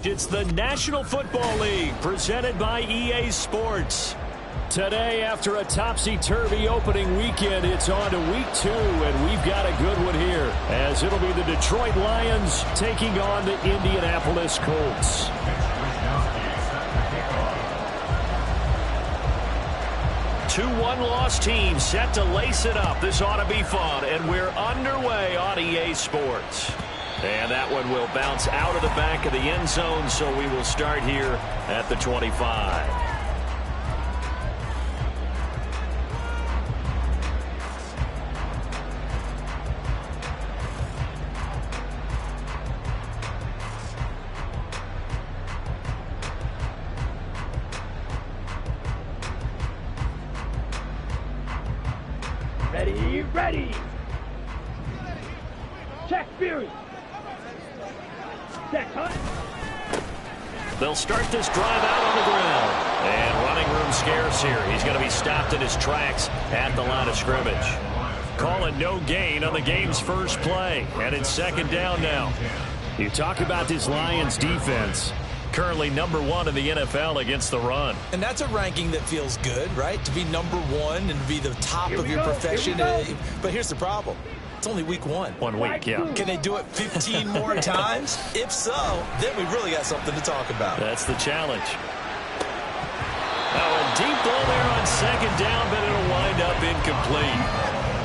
It's the National Football League presented by EA Sports. Today, after a topsy-turvy opening weekend, it's on to week 2, and we've got a good one here, as it'll be the Detroit Lions taking on the Indianapolis Colts. Two one-loss teams set to lace it up. This ought to be fun, and we're underway on EA Sports. And that one will bounce out of the back of the end zone, so we will start here at the 25. Ready. Check Fury. They'll start this drive out on the ground. And running room scarce here. He's going to be stopped in his tracks at the line of scrimmage. Calling no gain on the game's first play. And it's second down now. You talk about this Lions defense. Currently number 1 in the NFL against the run. And that's a ranking that feels good, right? To be number 1 and to be the top of your profession. But here's the problem. It's only week 1. 1 week, yeah. Can they do it 15 more times? If so, then we really got something to talk about. That's the challenge. Oh, a deep ball there on second down, but it'll wind up incomplete.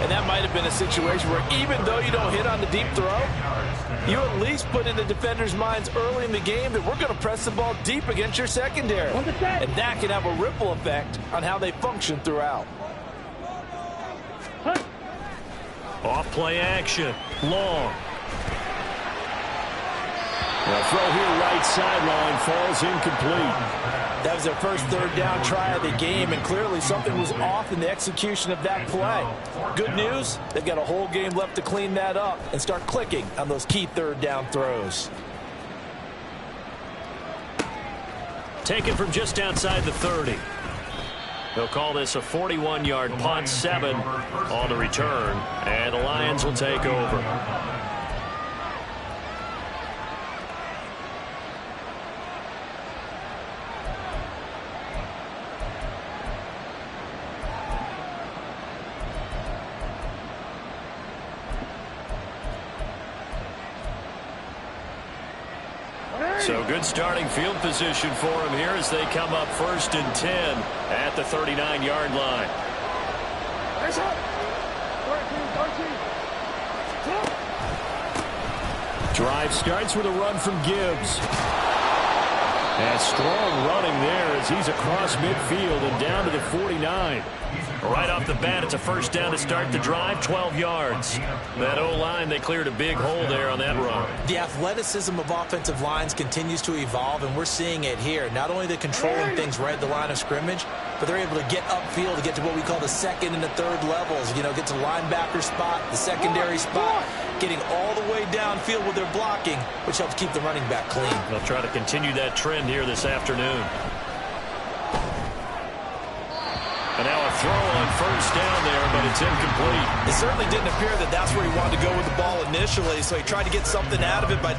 And that might have been a situation where even though you don't hit on the deep throw, you at least put in the defender's minds early in the game that we're going to press the ball deep against your secondary. And that can have a ripple effect on how they function throughout. Off play action. Long. The throw here right sideline falls incomplete. That was their first third down try of the game, and clearly something was off in the execution of that play. Good news, they've got a whole game left to clean that up and start clicking on those key third down throws. Taken from just outside the 30. They'll call this a 41-yard punt, 7 on the return, and the Lions will take over. So good starting field position for him here as they come up 1st and 10 at the 39-yard line. Drive starts with a run from Gibbs. And strong running there as he's across midfield and down to the 49. Right off the bat, it's a first down to start the drive, 12 yards. That O-line, they cleared a big hole there on that run. The athleticism of offensive lines continues to evolve, and we're seeing it here. Not only they're controlling things right at the line of scrimmage, but they're able to get upfield to get to what we call the second and the third levels. You know, get to the linebacker spot, the secondary spot, getting all the way downfield with their blocking, which helps keep the running back clean. They'll try to continue that trend here this afternoon. And now a throw on first down there, but it's incomplete. It certainly didn't appear that that's where he wanted to go with the ball initially, so he tried to get something out of it by...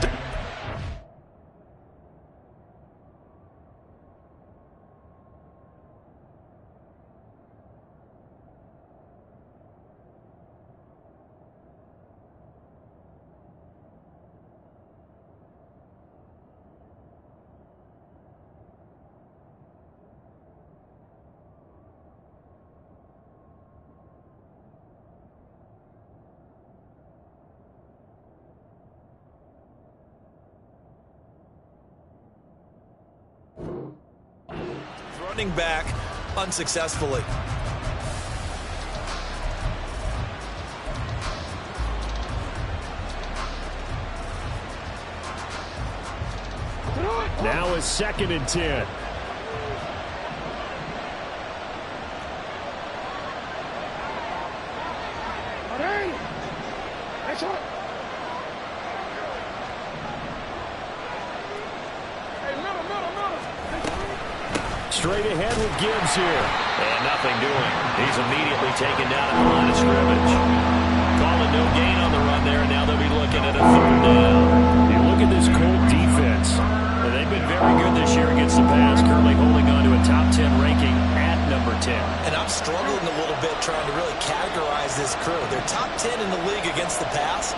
running back unsuccessfully. Now is 2nd and 10. straight ahead with Gibbs here. And nothing doing. He's immediately taken down at the line of scrimmage. Calling no gain on the run there, and now they'll be looking at a third down. You look at this Colt defense. They've been very good this year against the pass, currently holding on to a top 10 ranking at number 10. And I'm struggling a little bit trying to really categorize this crew. They're top 10 in the league against the pass,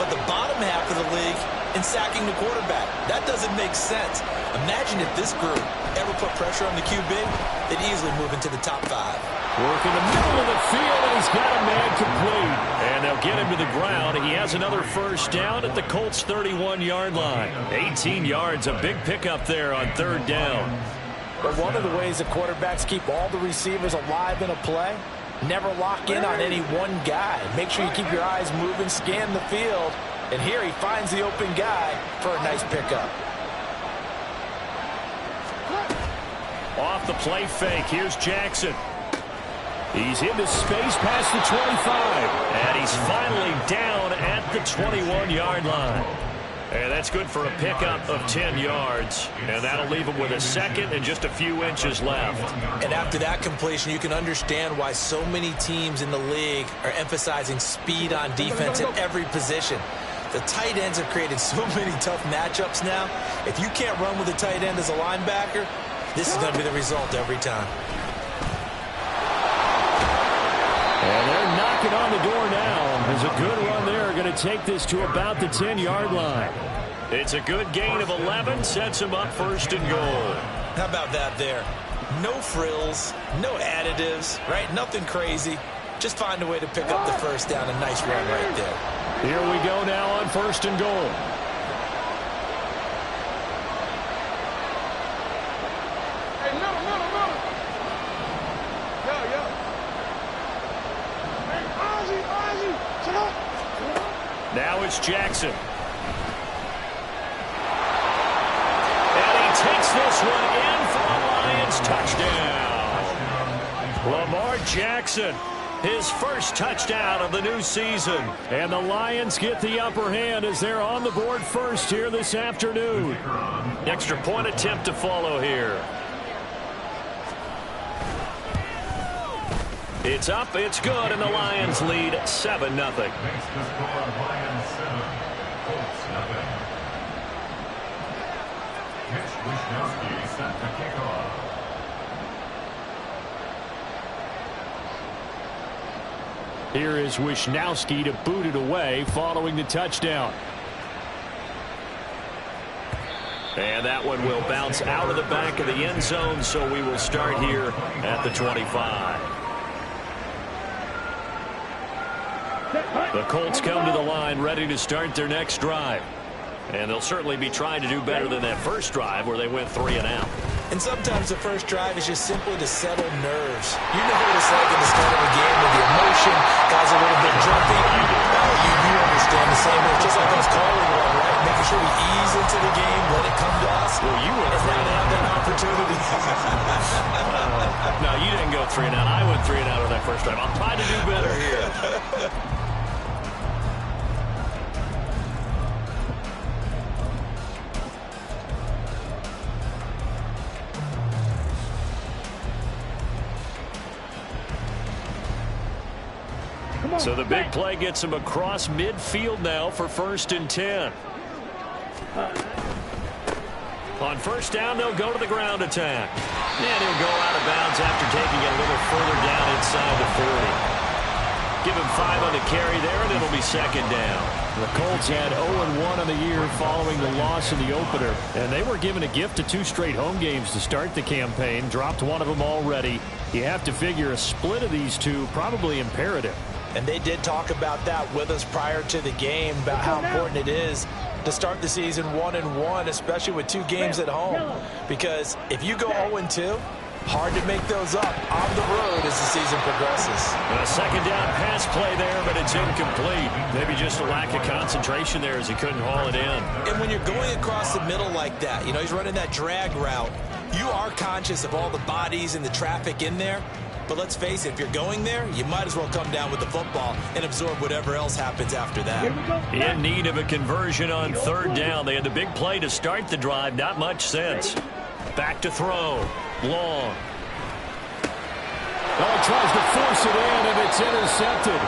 but the bottom half of the league in sacking the quarterback. That doesn't make sense. Imagine if this group ever put pressure on the QB, they'd easily move into the top 5. Work in the middle of the field, and he's got a man complete. And they'll get him to the ground. He has another first down at the Colts' 31-yard line. 18 yards, a big pickup there on third down. But one of the ways the quarterbacks keep all the receivers alive in a play, never lock in on any one guy. Make sure you keep your eyes moving, scan the field. And here he finds the open guy for a nice pickup. Off the play fake, here's Jackson. He's into space past the 25. And he's finally down at the 21-yard line. And that's good for a pickup of 10 yards. And that'll leave him with a second and just a few inches left. And after that completion, you can understand why so many teams in the league are emphasizing speed on defense at every position. The tight ends have created so many tough matchups now. If you can't run with a tight end as a linebacker, this is going to be the result every time. And they're knocking on the door now. There's a good run there. Going to take this to about the 10-yard line. It's a good gain of 11. Sets him up first and goal. How about that there? No frills, no additives, right? Nothing crazy. Just find a way to pick up the first down. A nice run right there. Here we go now on first and goal. Now it's Jackson. And he takes this one in for a Lions touchdown. Lamar Jackson, his first touchdown of the new season. And the Lions get the upper hand as they're on the board first here this afternoon. Extra point attempt to follow here. It's up, it's good, and the Lions lead 7-0. Here is Wishnowsky to boot it away following the touchdown. And that one will bounce out of the back of the end zone, so we will start here at the 25. The Colts come to the line ready to start their next drive. And they'll certainly be trying to do better than that first drive where they went 3 and out. And sometimes the first drive is just simply to settle nerves. You know what it's like at the start of a game with the emotion, guys a little bit jumpy. You understand the same way. Just like us calling one, right? Making sure we ease into the game, let it come to us. Well, you went 3 and out. That opportunity. No, you didn't go 3 and out. I went 3 and out on that first drive. I'll try to do better here. So the big play gets him across midfield now for 1st and 10. On first down, they'll go to the ground attack. And he'll go out of bounds after taking it a little further down inside the 40. Give him 5 on the carry there, and it'll be 2nd down. The Colts had 0-1 on the year following the loss in the opener. And they were given a gift of 2 straight home games to start the campaign. Dropped one of them already. You have to figure a split of these two probably imperative. And they did talk about that with us prior to the game, about how important it is to start the season 1-1, especially with 2 games at home. Because if you go 0-2, hard to make those up on the road as the season progresses. A 2nd down pass play there, but it's incomplete. Maybe just a lack of concentration there as he couldn't haul it in. And when you're going across the middle like that, you know, he's running that drag route, you are conscious of all the bodies and the traffic in there. But let's face it, if you're going there, you might as well come down with the football and absorb whatever else happens after that. In need of a conversion on 3rd down. They had the big play to start the drive. Not much sense. Back to throw. long. Oh, he tries to force it in, and it's intercepted.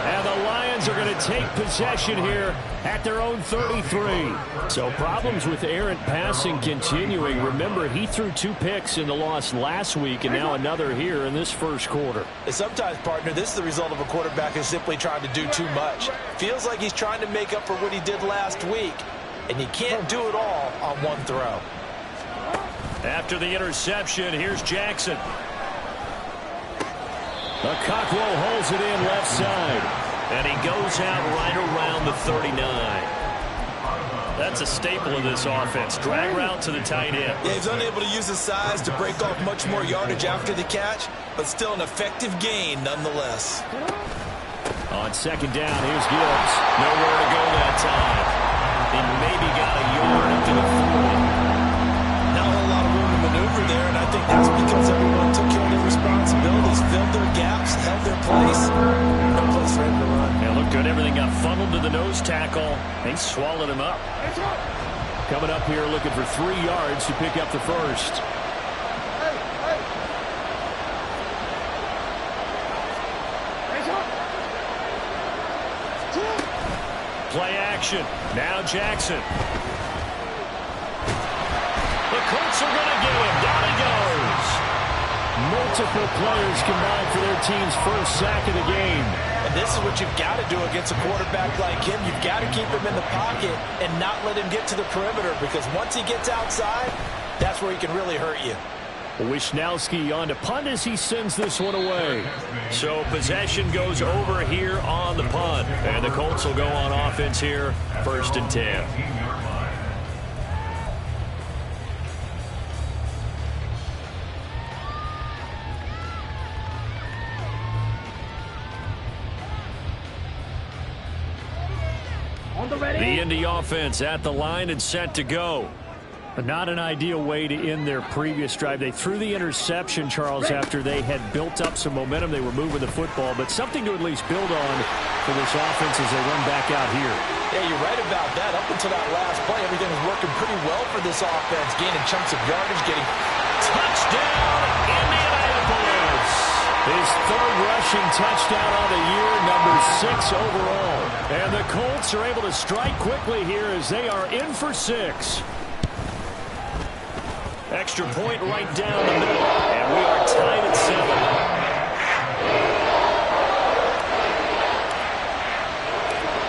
And the Lions are going to take possession here at their own 33. So problems with errant passing continuing. Remember, he threw 2 picks in the loss last week, and now another here in this first quarter. And sometimes, partner, this is the result of a quarterback who's simply trying to do too much. Feels like he's trying to make up for what he did last week, and you can't do it all on one throw. After the interception, here's Jackson. Okakwo holds it in left side. And he goes out right around the 39. That's a staple of this offense. Drag route to the tight end. Yeah, he's unable to use his size to break off much more yardage after the catch, but still an effective gain nonetheless. On second down, here's Gibbs. Nowhere to go that time. He maybe got a yard up to the 40. Not a whole lot of room to maneuver there, and I think that's because everyone took care of their responsibilities, filled their gaps, held their place. No place for him to run. Yeah, looked good. Everything got funneled to the nose tackle. They swallowed him up. Coming up here looking for 3 yards to pick up the first. Play action. Now Jackson. The Colts are going to get him. Down he goes. Multiple players combined for their team's first sack of the game. And this is what you've got to do against a quarterback like him. You've got to keep him in the pocket and not let him get to the perimeter, because once he gets outside, that's where he can really hurt you. Wishnowski on to punt as he sends this one away. So possession goes over here on the punt. And the Colts will go on offense here, 1st and 10. The Indy offense at the line and set to go. But not an ideal way to end their previous drive. They threw the interception, Charles, after they had built up some momentum. They were moving the football, but something to at least build on for this offense as they run back out here. Yeah, you're right about that. Up until that last play, everything was working pretty well for this offense, gaining chunks of yardage, getting touchdown, Indianapolis. His 3rd rushing touchdown on the year, number 6 overall. And the Colts are able to strike quickly here as they are in for 6. Extra point right down the middle, and we are tied at 7.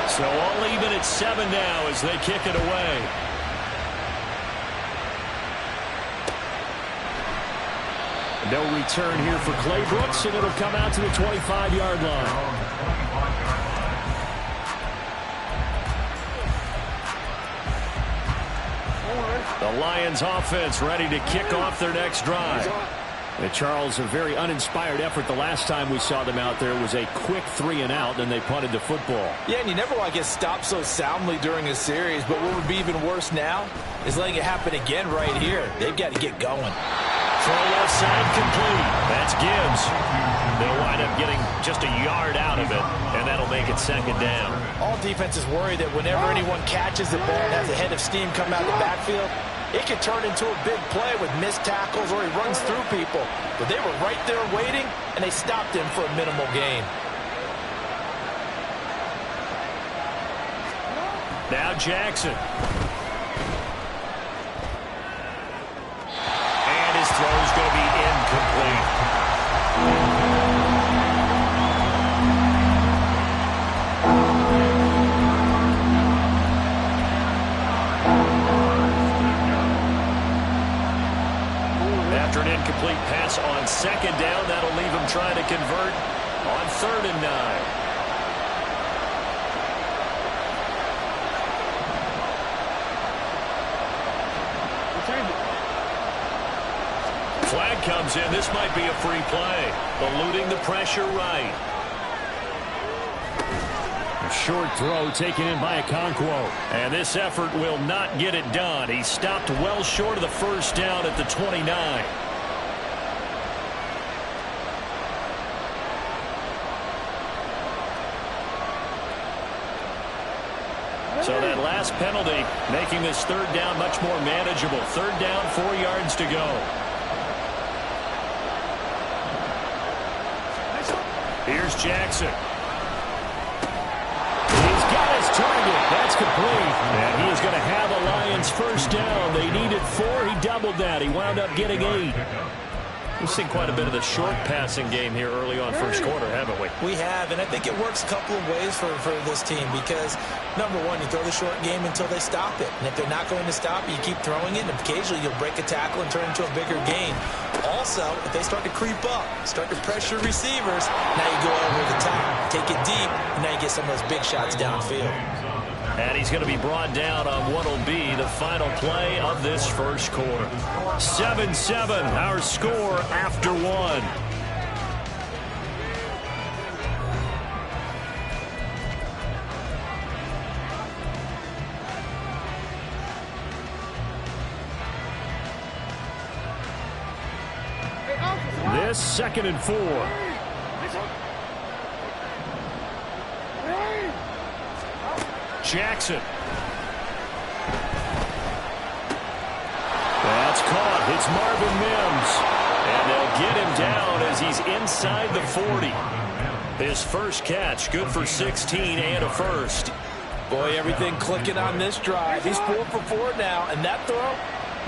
So all even at 7 now as they kick it away. No return here for Clay Brooks, and it'll come out to the 25-yard line. The Lions offense ready to kick off their next drive. And Charles, a very uninspired effort. The last time we saw them out there was a quick 3-and-out, and they punted the football. Yeah, and you never want to get stopped so soundly during a series, but what would be even worse now is letting it happen again right here. They've got to get going. Throw left side complete. That's Gibbs. They'll wind up getting just a yard out of it, and that'll make it 2nd down. All defenses worry that whenever anyone catches the ball and has a head of steam come out of the backfield, it could turn into a big play with missed tackles or he runs through people. But they were right there waiting, and they stopped him for a minimal gain. Now Jackson. And his throw's going to be incomplete. After an incomplete pass on 2nd down, that'll leave him trying to convert on 3rd and 9. Flag comes in. This might be a free play. Eluding the pressure right. A short throw taken in by Okakwo. And this effort will not get it done. He stopped well short of the 1st down at the 29. So that last penalty making this 3rd down much more manageable. 3rd down, 4 yards to go. Here's Jackson. He's got his target. That's complete. And he is going to have a Lions first down. They needed 4. He doubled that. He wound up getting 8. We've seen quite a bit of the short passing game here early on first quarter, haven't we? We have, and I think it works a couple of ways for this team because, number one, you throw the short game until they stop it. And if they're not going to stop it, you keep throwing it, and occasionally you'll break a tackle and turn it into a bigger gain. Also, if they start to creep up, start to pressure receivers, now you go over the top, take it deep, and now you get some of those big shots downfield. And he's going to be brought down on what will be the final play of this first quarter. 7-7, our score after 1. This 2nd and 4. Jackson. That's caught. It's Marvin Mims. And they'll get him down as he's inside the 40. His first catch, good for 16 and a first. Boy, everything clicking on this drive. He's 4 for 4 now, and that throw,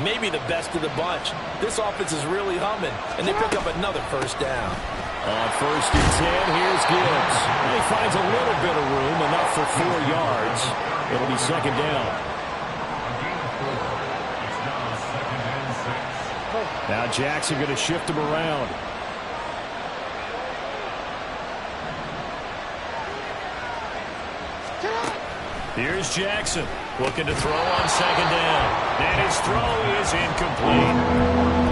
maybe the best of the bunch. This offense is really humming, and they pick up another first down. On 1st and 10, here's Gibbs. And he finds a little bit of room, enough for 4 yards. It'll be 2nd down. Now Jackson going to shift him around. Here's Jackson looking to throw on 2nd down. And his throw is incomplete.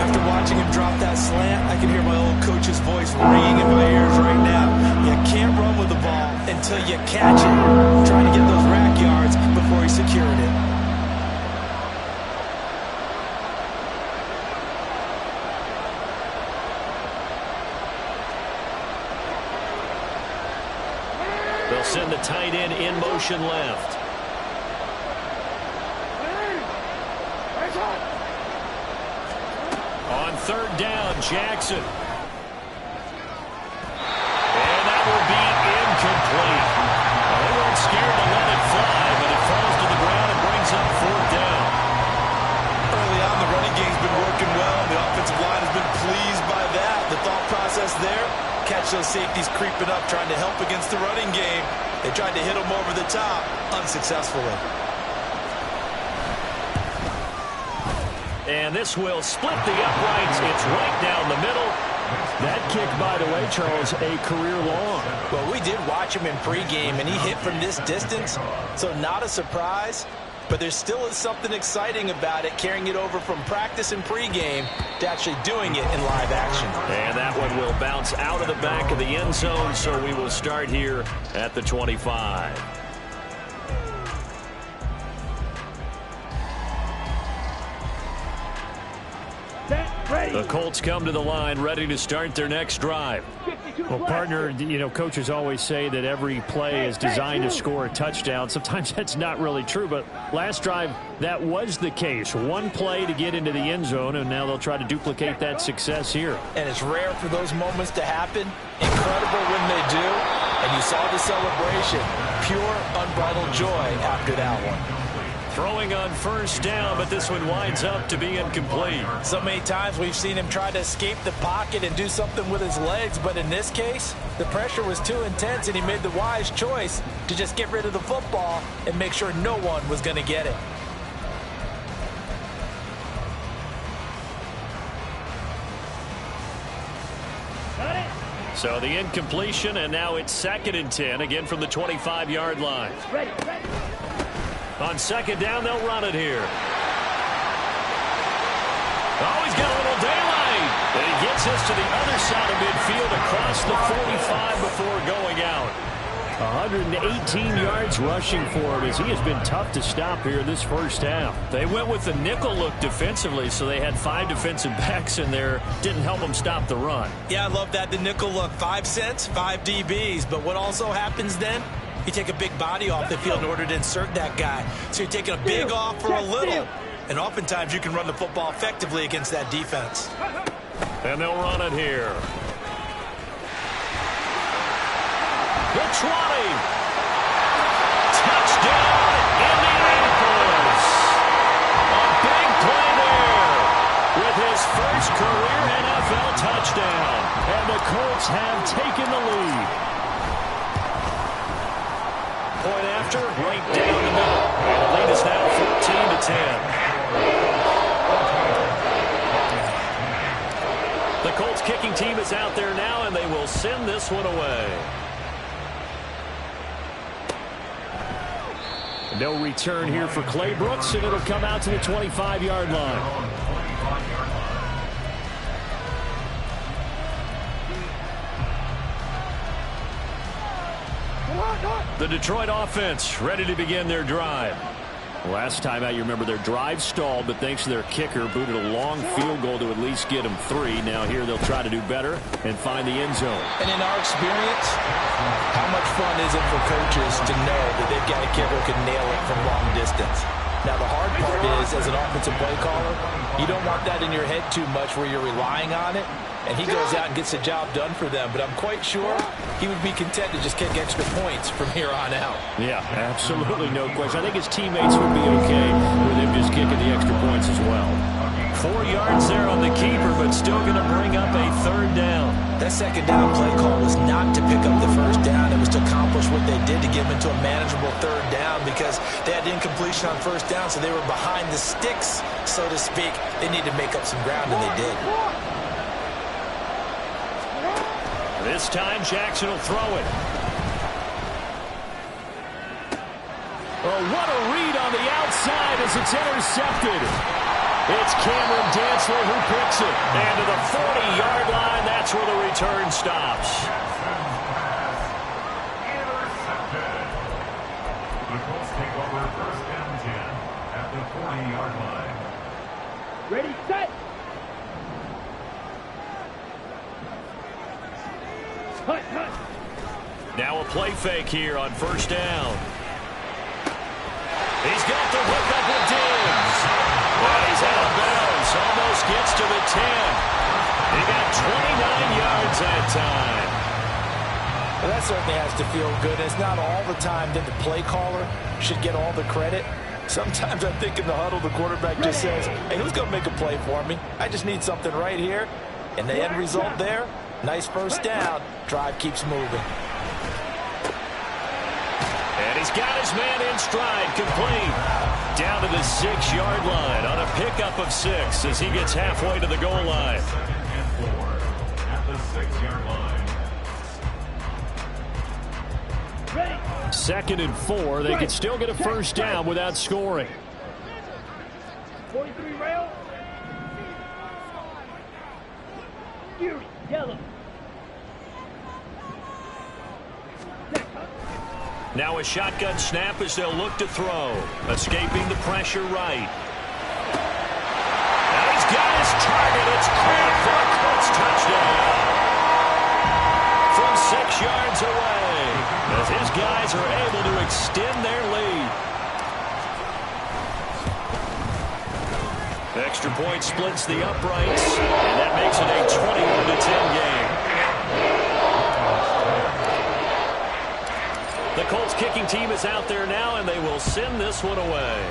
After watching him drop that slant, I can hear my old coach's voice ringing in my ears right now. You can't run with the ball until you catch it. Trying to get those rack yards before he secured it. They'll send the tight end in motion left. On 3rd down, Jackson. And that will be incomplete. They weren't scared to let it fly, but it falls to the ground and brings up 4th down. Early on, the running game's been working well. The offensive line has been pleased by that. The thought process there, catch those safeties creeping up, trying to help against the running game. They tried to hit them over the top, unsuccessfully. And this will split the uprights. It's right down the middle. That kick, by the way, Charles, a career long. Well, we did watch him in pregame, and he hit from this distance, so not a surprise. But there still is something exciting about it, carrying it over from practice and pregame to actually doing it in live action. And that one will bounce out of the back of the end zone, so we will start here at the 25. The Colts come to the line ready to start their next drive. Well, partner, you know, coaches always say that every play is designed to score a touchdown. Sometimes that's not really true, but last drive, that was the case. One play to get into the end zone, and now they'll try to duplicate that success here. And it's rare for those moments to happen. Incredible when they do. And you saw the celebration. Pure, unbridled joy after that one. Throwing on 1st down, but this one winds up to be incomplete. So many times we've seen him try to escape the pocket and do something with his legs, but in this case, the pressure was too intense and he made the wise choice to just get rid of the football and make sure no one was going to get it. So the incompletion, and now it's 2nd and 10, again from the 25-yard line. On 2nd down, they'll run it here. Oh, he's got a little daylight. And he gets us to the other side of midfield across the 45 before going out. 118 yards rushing for him as he has been tough to stop here this first half. They went with the nickel look defensively, so they had 5 defensive backs in there. Didn't help them stop the run. Yeah, I love that. The nickel look, 5 cents, 5 DBs. But what also happens then? You take a big body off the field in order to insert that guy. So you're taking a big off for a little. And oftentimes you can run the football effectively against that defense. And they'll run it here. The 20. Touchdown, Indianapolis. A big play there with his first career NFL touchdown. And the Colts have taken the lead. Point after, right down the middle. And the lead is now 14-10. The Colts kicking team is out there now, and they will send this one away. No return here for Clay Brooks, and it'll come out to the 25-yard line. The Detroit offense ready to begin their drive. Last time out, you remember their drive stalled, but thanks to their kicker, booted a long field goal to at least get them 3. Now here they'll try to do better and find the end zone. And in our experience, how much fun is it for coaches to know that they've got a kicker who can nail it from long distance? Now, the hard part is, as an offensive play caller, you don't want that in your head too much where you're relying on it, and he goes out and gets the job done for them. But I'm quite sure he would be content to just kick extra points from here on out. Yeah, absolutely no question. I think his teammates would be okay with him just kicking the extra points as well. 4 yards there on the keeper, but still going to bring up a 3rd down. That second down play call was not to pick up the first down. It was to accomplish what they did to get them into a manageable 3rd down because they had incompletion on first down, so they were behind the sticks, so to speak. They needed to make up some ground, and they did. This time, Jackson will throw it. Oh, what a read on the outside as it's intercepted. It's Cameron Dantzler who picks it. And to the 40-yard line, that's where the return stops. The Colts take over 1st and 10 at the 40-yard line. Ready, set. Now a play fake here on 1st down. He's got the hook up with Diggs. But he's out of bounds. Almost gets to the 10. He got 29 yards that time. Well, that certainly has to feel good. It's not all the time that the play caller should get all the credit. Sometimes I think in the huddle, the quarterback just says, hey, who's going to make a play for me? I just need something right here. And the end result there, nice first down. Drive keeps moving. And he's got his man in stride, complete. Down to the 6-yard line on a pickup of 6 as he gets halfway to the goal line. At the 6-yard line. 2nd and 4. They could still get a first down without scoring. 43 rail. Fury, yellow. Now a shotgun snap as they'll look to throw. Escaping the pressure right. Now he's got his target. It's caught for a Colts touchdown. From 6 yards away. As his guys are able to extend their lead. Extra point splits the uprights. And that makes it a 21-10 game. The Colts kicking team is out there now, and they will send this one away.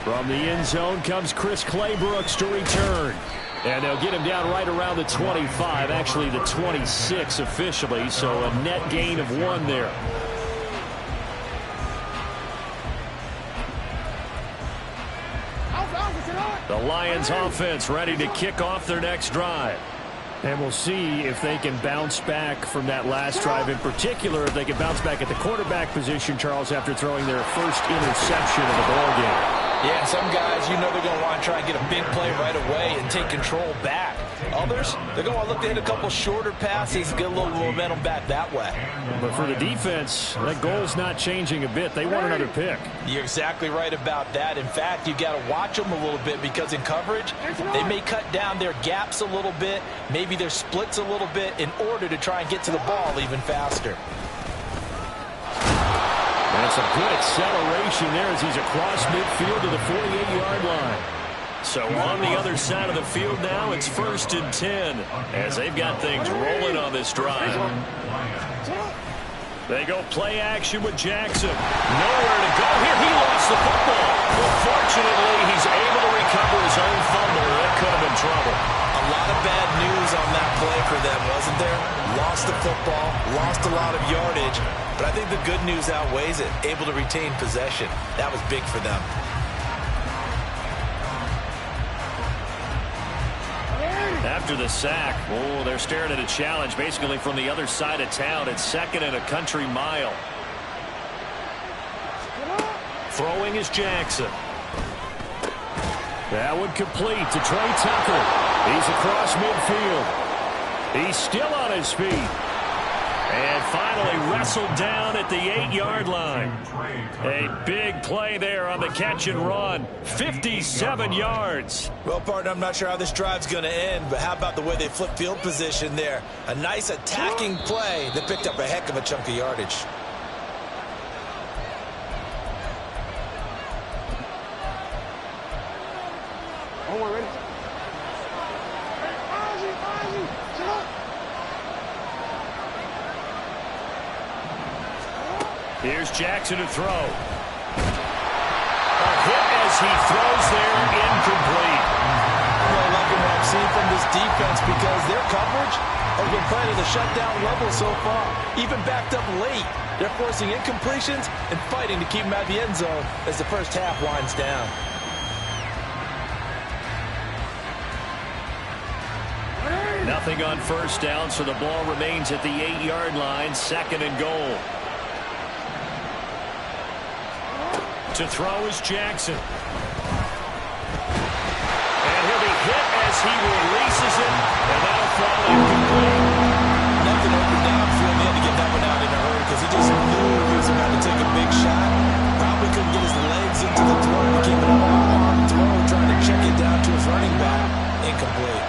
From the end zone comes Chris Claybrooks to return. And they'll get him down right around the 25, actually the 26 officially, so a net gain of 1 there. The Lions offense ready to kick off their next drive. And we'll see if they can bounce back from that last drive. In particular, if they can bounce back at the quarterback position, Charles, after throwing their first interception of the ball game. Yeah, some guys, you know they're going to want to try and get a big play right away and take control back. Others, they're going to want to look to hit a couple shorter passes and get a little momentum back that way. But for the defense, that goal's not changing a bit. They want another pick. You're exactly right about that. In fact, you've got to watch them a little bit because in coverage, they may cut down their gaps a little bit, maybe their splits a little bit in order to try and get to the ball even faster. That's a good acceleration there as he's across midfield to the 48-yard line. So on the other side of the field now, it's 1st and 10 as they've got things rolling on this drive. They go play action with Jackson. Nowhere to go here. He lost the football. Well, fortunately, he's able to recover his own fumble. That could have been trouble. A lot of bad news on that play for them, wasn't there? Lost the football, lost a lot of yardage, but I think the good news outweighs it. Able to retain possession. That was big for them. After the sack, oh, they're staring at a challenge basically from the other side of town. It's 2nd and a country mile. Throwing is Jackson. That would complete to Trey Tucker. He's across midfield. He's still on his feet. And finally wrestled down at the 8-yard line. A big play there on the catch and run. 57 yards. Well, partner, I'm not sure how this drive's going to end, but how about the way they flip field position there? A nice attacking play that picked up a heck of a chunk of yardage. Here's Jackson to throw. A hit as he throws there, incomplete. I'm really liking what I've seen from this defense because their coverage has been playing at a shutdown level so far. Even backed up late, they're forcing incompletions and fighting to keep them out of the end zone as the first half winds down. Nothing on first down, so the ball remains at the 8-yard line. 2nd and goal. To throw is Jackson. And he'll be hit as he releases it, and that'll fall incomplete. Nothing open downfield. He had to get that one out in a hurry because he just knew he was about to take a big shot. Probably couldn't get his legs into the throw. He became an all-arm throw, trying to check it down to his running back. Incomplete.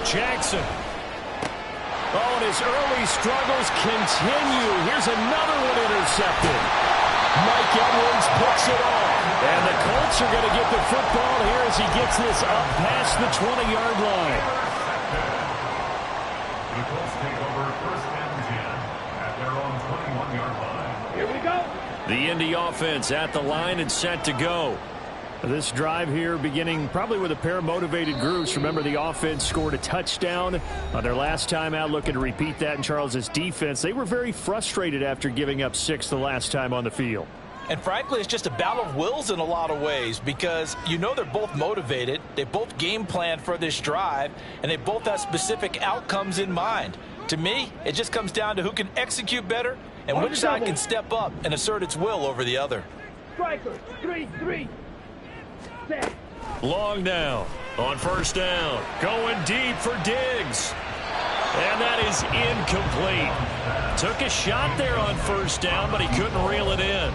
Jackson. Oh, and his early struggles continue. Here's another one intercepted. Mike Edwards picks it off. And the Colts are going to get the football here as he gets this up past the 20-yard line. The Colts take over 1st and 10 at their own 21-yard line. Here we go. The Indy offense at the line and set to go. This drive here beginning probably with a pair of motivated groups. Remember, the offense scored a touchdown on their last time out, looking to repeat that in Charles's defense. They were very frustrated after giving up 6 the last time on the field. And frankly, it's just a battle of wills in a lot of ways because you know they're both motivated. They both game plan for this drive, and they both have specific outcomes in mind. To me, it just comes down to who can execute better and which side can step up and assert its will over the other. Striker, 3-3. Set. Long now on first down. Going deep for Diggs. And that is incomplete. Took a shot there on first down, but he couldn't reel it in.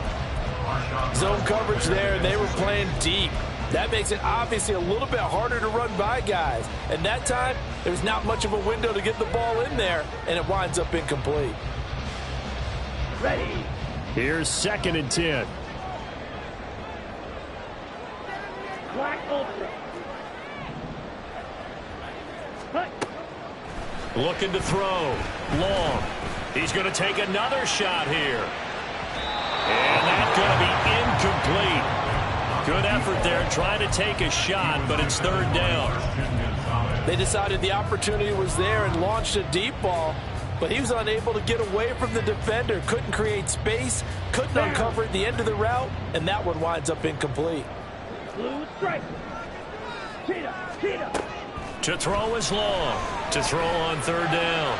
Zone coverage there, and they were playing deep. That makes it obviously a little bit harder to run by guys. And that time, there's not much of a window to get the ball in there, and it winds up incomplete. Ready. Here's 2nd and 10. Black ultra. Hut. Looking to throw. Long. He's going to take another shot here. And that's going to be incomplete. Good effort there trying to take a shot, but it's 3rd down. They decided the opportunity was there and launched a deep ball, but he was unable to get away from the defender. Couldn't create space, couldn't uncover at the end of the route, and that one winds up incomplete. Blue striker. Cheetah. Cheetah. To throw is Long. To throw on 3rd down.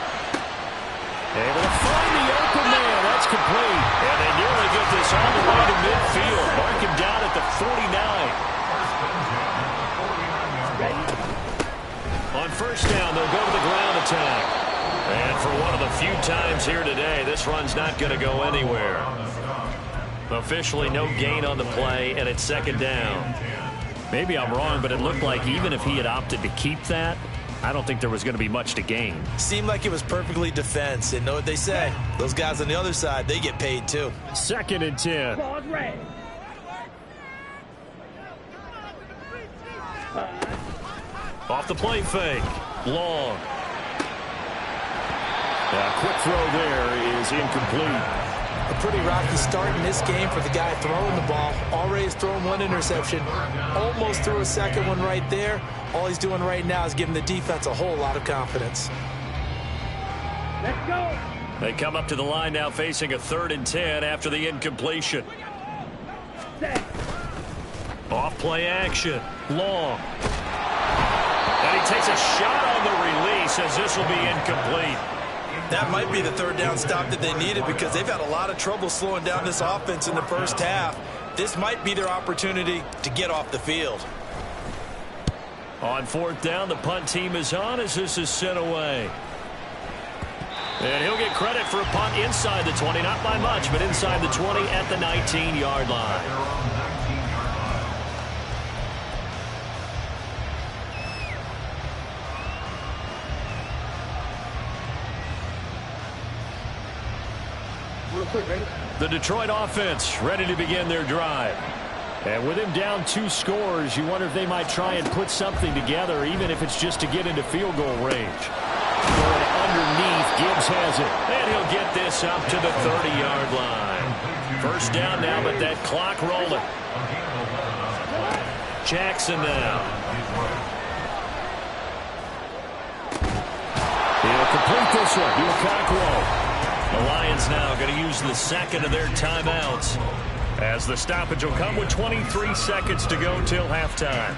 Able to find the open man. That's complete. And they nearly get this all the way to midfield. Mark him down at the 49. On first down, they'll go to the ground attack. And for one of the few times here today, this run's not going to go anywhere. Officially no gain on the play, and it's second down. Maybe I'm wrong, but it looked like even if he had opted to keep that, I don't think there was going to be much to gain. Seemed like it was perfectly defense. And know what they say? Those guys on the other side, they get paid too. Second and 10. Pause red. Off the play fake. Long. A quick throw there is incomplete. A pretty rocky start in this game for the guy throwing the ball. Already has thrown one interception. Almost threw a second one right there. All he's doing right now is giving the defense a whole lot of confidence. Let's go. They come up to the line now facing a 3rd and 10 after the incompletion. Set. Off play action. Long. And he takes a shot on the release as this will be incomplete. That might be the 3rd down stop that they needed because they've had a lot of trouble slowing down this offense in the first half. This might be their opportunity to get off the field. On 4th down, the punt team is on as this is sent away. And he'll get credit for a punt inside the 20, not by much, but inside the 20 at the 19-yard line. The Detroit offense ready to begin their drive. And with him down 2 scores, you wonder if they might try and put something together, even if it's just to get into field goal range. Going underneath, Gibbs has it. And he'll get this up to the 30-yard line. 1st down now, but that clock rolling. Jackson now. He'll complete this one. He'll Cockrell. The Lions now going to use the 2nd of their timeouts as the stoppage will come with 23 seconds to go till halftime.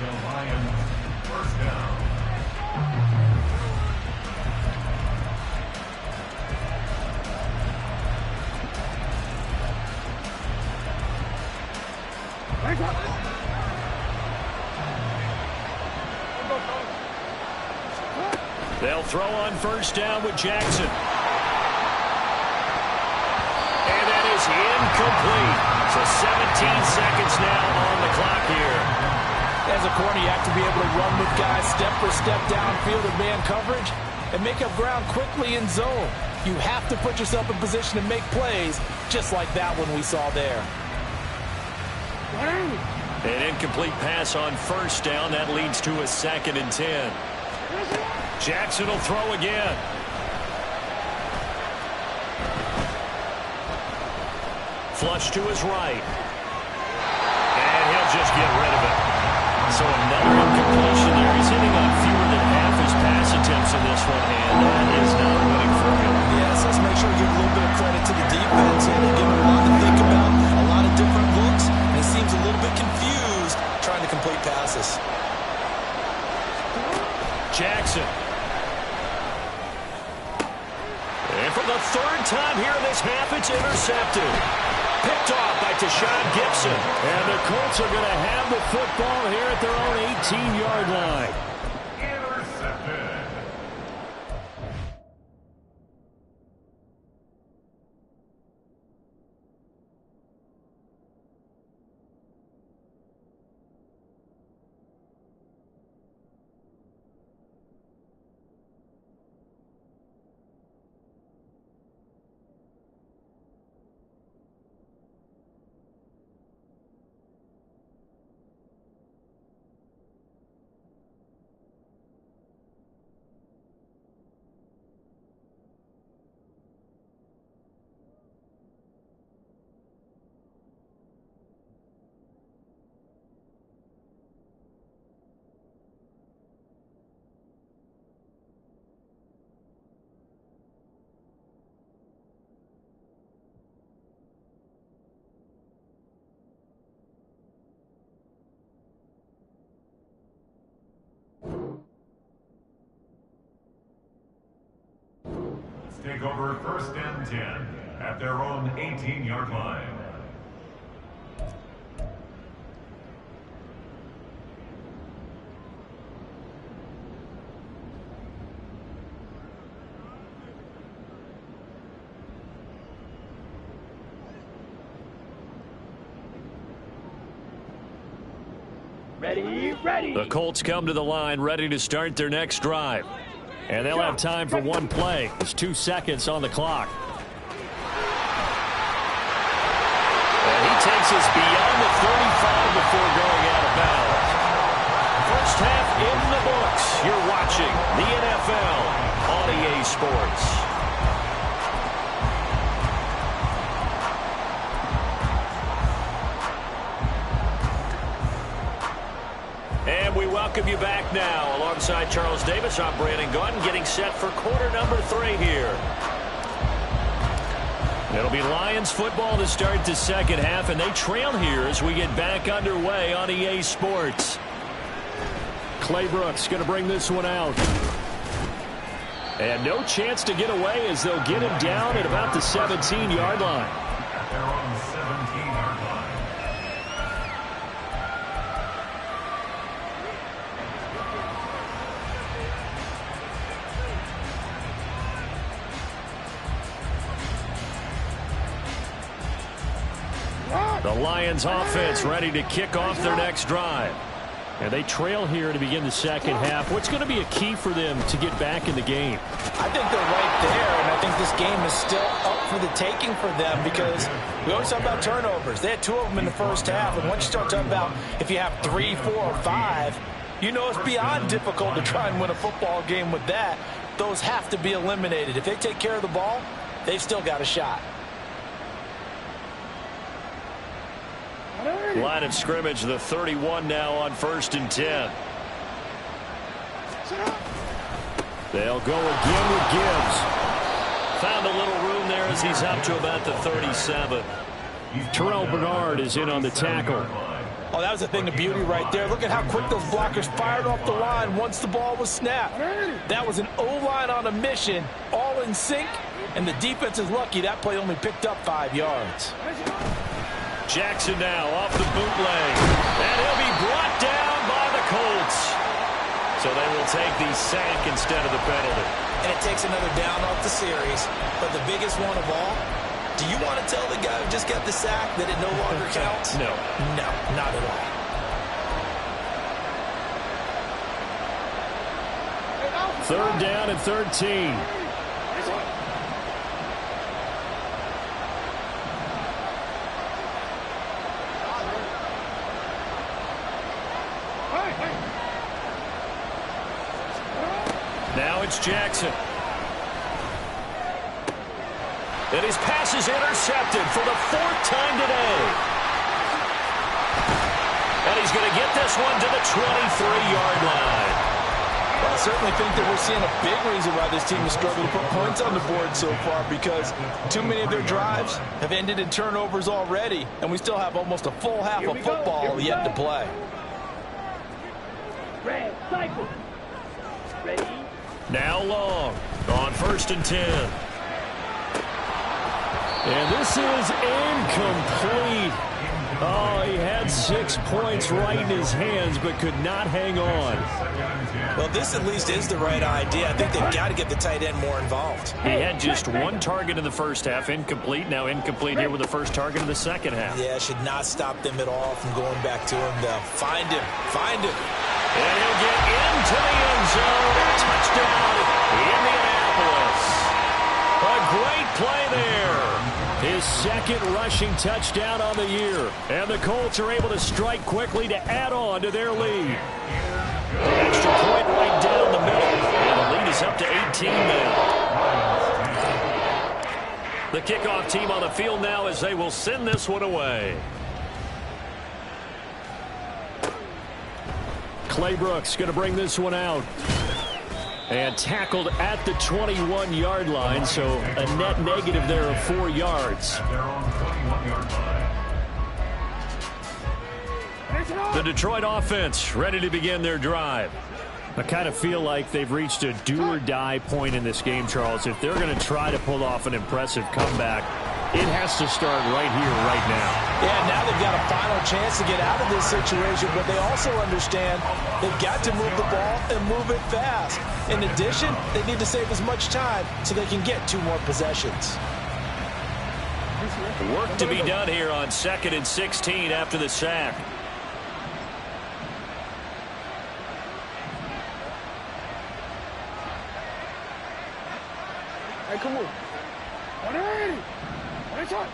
They'll throw on 1st down with Jackson. Incomplete. So 17 seconds now on the clock here. As a corner, you have to be able to run with guys step for step downfield in man coverage and make up ground quickly in zone. You have to put yourself in position to make plays, just like that one we saw there. An incomplete pass on 1st down. That leads to a 2nd and 10. Jackson will throw again. Flush to his right. And he'll just get rid of it. So another incompletion there. He's hitting on fewer than half his pass attempts in this one, and that is not a winning formula. Yes, let's make sure we give a little bit of credit to the defense. And they give him a lot to think about, a lot of different looks, and he seems a little bit confused trying to complete passes. Jackson. And for the 3rd time here in this half, it's intercepted. Picked off by Tashawn Gibson. And the Colts are going to have the football here at their own 18-yard line. Intercepted. Take over 1st and 10 at their own 18-yard line. Ready. The Colts come to the line ready to start their next drive. And they'll have time for one play. There's 2 seconds on the clock. And he takes us beyond the 35 before going out of bounds. First half in the books. You're watching the NFL on EA Sports. And we welcome you back now. Alongside Charles Davis, I'm Brandon Gunn, getting set for quarter number 3 here. It'll be Lions football to start the second half, and they trail here as we get back underway on EA Sports. Clay Brooks going to bring this one out. And no chance to get away as they'll get him down at about the 17-yard line. They're on the 17-yard line. The Lions offense ready to kick off their next drive. And they trail here to begin the second half. What's going to be a key for them to get back in the game? I think they're right there, and I think this game is still up for the taking for them because we always talk about turnovers. They had 2 of them in the first half, and once you start talking about if you have 3, 4, or 5, you know it's beyond difficult to try and win a football game with that. Those have to be eliminated. If they take care of the ball, they've still got a shot. Line of scrimmage, the 31 now on 1st and 10. They'll go again with Gibbs. Found a little room there as he's up to about the 37. Terrell Bernard is in on the tackle. Oh, that was a thing of beauty right there. Look at how quick those blockers fired off the line once the ball was snapped. That was an O-line on a mission, all in sync, and the defense is lucky that play only picked up 5 yards. Jackson now off the bootleg. And he'll be brought down by the Colts. So they will take the sack instead of the penalty. And it takes another down off the series. But the biggest one of all, do you want to tell the guy who just got the sack that it no longer counts? No. No, not at all. 3rd down and 13. Now it's Jackson. And his pass is intercepted for the 4th time today. And he's going to get this one to the 23-yard line. Well, I certainly think that we're seeing a big reason why this team is struggling to put points on the board so far because too many of their drives have ended in turnovers already, and we still have almost a full half of football yet to play. Red, cycle. Ready. Now Long on 1st and 10. And this is incomplete. Oh, he had 6 points right in his hands, but could not hang on. Well, this at least is the right idea. I think they've got to get the tight end more involved. He had just 1 target in the first half, incomplete. Now incomplete here with the first target in the second half. Yeah, should not stop them at all from going back to him, though. Find him. Find him. And he'll get into the end zone. Touchdown, Indianapolis. A great play there. His 2nd rushing touchdown on the year. And the Colts are able to strike quickly to add on to their lead. Extra point right down the middle. And the lead is up to 18 now. The kickoff team on the field now as they will send this one away. Clay Brooks going to bring this one out. And tackled at the 21-yard line, so a net negative there of 4 yards. They're on the 21-yard line. The Detroit offense ready to begin their drive. I kind of feel like they've reached a do-or-die point in this game, Charles. If they're going to try to pull off an impressive comeback, it has to start right here, right now. Yeah, now they've got a final chance to get out of this situation, but they also understand they've got to move the ball and move it fast. In addition, they need to save as much time so they can get 2 more possessions. Work to be done here on 2nd and 16 after the sack. Make a move. Ready. Ready. Go.